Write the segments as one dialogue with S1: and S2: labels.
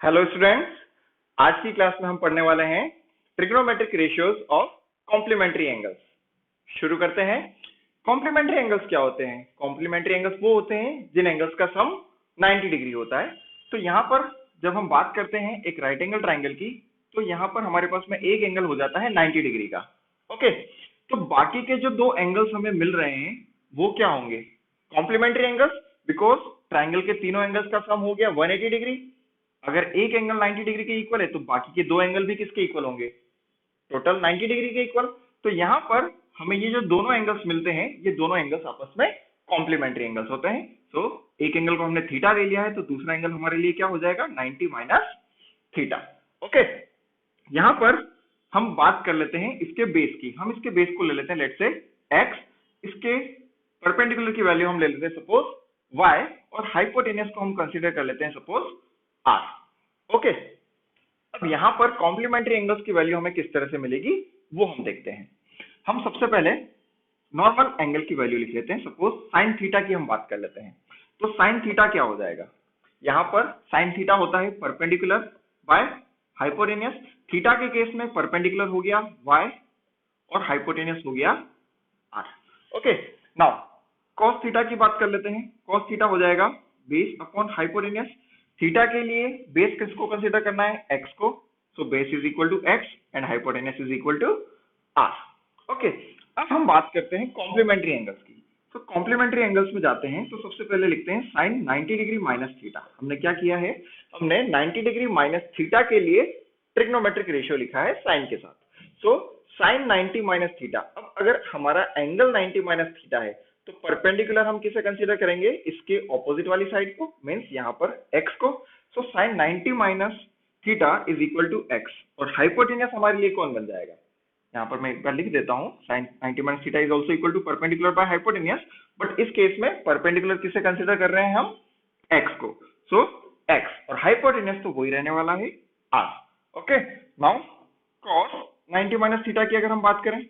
S1: Hello students, आज की class में हम पढ़ने वाले हैं trigonometric ratios of complementary angles. शुरू करते हैं। कॉम्प्लीमेंट्री एंगल्स क्या होते हैं? कॉम्प्लीमेंट्री एंगल्स वो होते हैं जिन एंगल्स का सम 90 डिग्री होता है। तो यहाँ पर जब हम बात करते हैं एक राइट एंगल ट्राइंगल की, तो यहाँ पर हमारे पास में एक एंगल हो जाता है 90 डिग्री का। ओके, तो बाकी के जो दो एंगल्स हमें मिल रहे हैं वो क्या होंगे? कॉम्प्लीमेंट्री एंगल्स, बिकॉज ट्राइंगल के तीनों एंगल्स का सम हो गया 180 डिग्री। अगर एक एंगल 90 डिग्री के इक्वल है तो बाकी के दो एंगल भी किसके इक्वल होंगे? टोटल 90 डिग्री के इक्वल। तो यहाँ पर हमें ये जो दोनों एंगल्स मिलते हैं, ये दोनों एंगल्स आपस में कॉम्प्लीमेंट्री एंगल्स होते हैं। तो एक एंगल को हमने थीटा ले लिया है, तो दूसरा एंगल हमारे लिए क्या हो जाएगा? 90 माइनस थीटा। ओके, यहाँ पर हम बात कर लेते हैं इसके बेस की। हम इसके बेस को ले लेते हैं लेट से x, इसके परपेंडिकुलर की वैल्यू हम ले लेते हैं सपोज y, और हाइपोटेनियस को हम कंसीडर कर लेते हैं सपोज r। ओके, अब यहाँ पर कॉम्प्लीमेंट्री एंगल्स की वैल्यू हमें किस तरह से मिलेगी वो हम देखते हैं। हम सबसे पहले नॉर्मल एंगल की वैल्यू लिख लेते हैं। सपोज साइन थीटा की हम बात कर लेते हैं। तो साइन थीटा क्या हो जाएगा? यहाँ पर साइन थीटा होता है परपेंडिकुलर बाय हाइपोटेनियस। थीटा के केस में परपेंडिकुलर हो गया y और हाइपोटेनियस हो गया r। Okay, now cos theta की बात कर लेते हैं। cos थीटा हो जाएगा बेस अपॉन हाइपोटेनियस। थीटा के लिए बेस किसको कंसीडर करना है? x को। So base is equal to x and hypotenuse is equal to r। Okay, अब हम बात करते हैं कॉम्प्लीमेंट्री एंगल्स की। तो कॉम्प्लीमेंट्री एंगल्स में जाते हैं, तो सबसे पहले लिखते हैं साइन 90 डिग्री माइनस थीटा। हमने क्या किया है? हमने 90 डिग्री माइनस थीटा के लिए ट्रिग्नोमेट्रिक रेशियो लिखा है साइन के साथ। सो साइन 90 माइनस थीटा। अब अगर हमारा एंगल 90 माइनस थीटा है तो परपेंडिकुलर हम किसे कंसीडर करेंगे? इसके ऑपोजिट वाली साइड को, मींस यहाँ पर x को। So sine 90 minus theta is equal to x, और हाइपोटेनियस हमारे लिए कौन बन जाएगा? यहाँ पर मैं एक बार लिख देता हूँ, sine 90 minus theta is also equal to perpendicular by hypotenuse, but इस केस में परपेंडिकुलर किसे कंसीडर कर रहे हैं हम? x को। सो x और हाइपोटेनियस तो वही रहने वाला है r। Okay, now cos 90 minus theta की अगर हम बात करें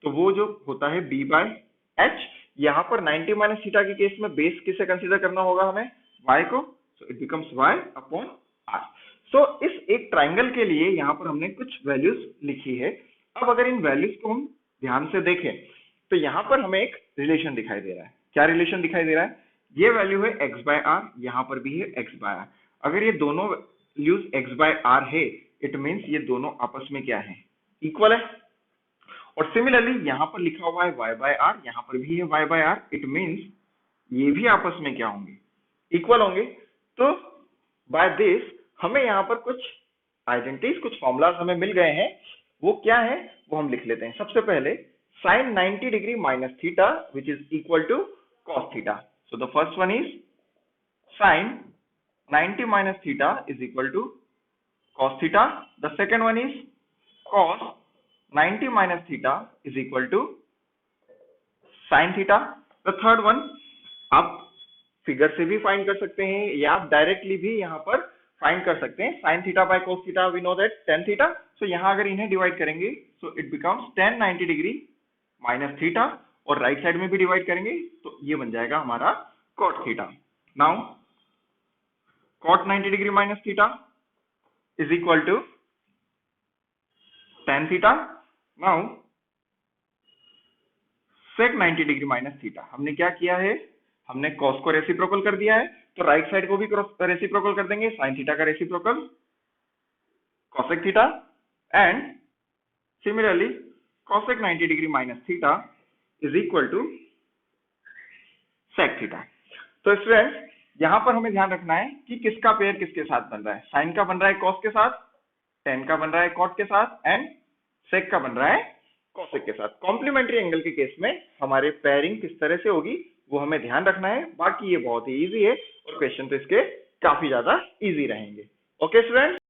S1: तो वो जो होता है b बाय h। यहाँ पर 90 माइनस थीटा के केस में बेस किसे कंसीडर करना होगा हमें? y को। So it becomes y upon r। सो इस एक ट्राइंगल के लिए यहाँ पर हमने कुछ वैल्यूज लिखी है। अब अगर इन वैल्यूज को हम ध्यान से देखें तो यहाँ पर हमें एक रिलेशन दिखाई दे रहा है। क्या रिलेशन दिखाई दे रहा है? ये वैल्यू है x बाय r, यहाँ पर भी है x बाय r। अगर ये दोनों वैल्यूज x बाय r है, इट मीन्स ये दोनों आपस में क्या है? इक्वल है। और सिमिलरली यहाँ पर लिखा हुआ है y बाय r, यहाँ पर भी है y by r। It means ये भी आपस में क्या होंगे? इक्वल होंगे। तो बाय दिस हमें यहाँ पर कुछ आइडेंटिटीज, कुछ फॉर्मूलाज हमें मिल गए हैं। वो क्या है वो हम लिख लेते हैं। सबसे पहले sine 90 degree minus theta which is equal to cos theta. So the first one is sine 90 minus theta is equal to cos theta. The second one is cos 90 minus theta is equal to sin theta. The third one आप figure से भी find कर सकते हैं या आप directly भी यहाँ पर फाइंड कर सकते हैं। sin theta by cos theta we know that tan theta. So यहाँ अगर इन्हें डिवाइड करेंगे so it becomes tan 90 degree minus theta, और राइट साइड में भी डिवाइड करेंगे तो ये बन जाएगा हमारा cot theta. Now cot 90 degree minus theta is equal to tan theta. Now sec 90 degree minus theta. हमने क्या किया है? हमने cos को रेसिप्रोकल कर दिया है, तो राइट साइड को भी रेसिप्रोकल कर देंगे। sin थीटा का reciprocal cosec theta, and similarly cosec 90 degree minus theta is equal to sec theta. तो स्टूडेंट्स यहाँ पर हमें ध्यान रखना है कि किसका पेयर किसके साथ बन रहा है। साइन का बन रहा है cos के साथ, tan का बन रहा है cot के साथ, एंड sec का बन रहा है cosec के साथ। कॉम्प्लीमेंट्री एंगल के केस में हमारे पेयरिंग किस तरह से होगी वो हमें ध्यान रखना है। बाकी ये बहुत ही इजी है और क्वेश्चन तो इसके काफी ज्यादा इजी रहेंगे। Okay students.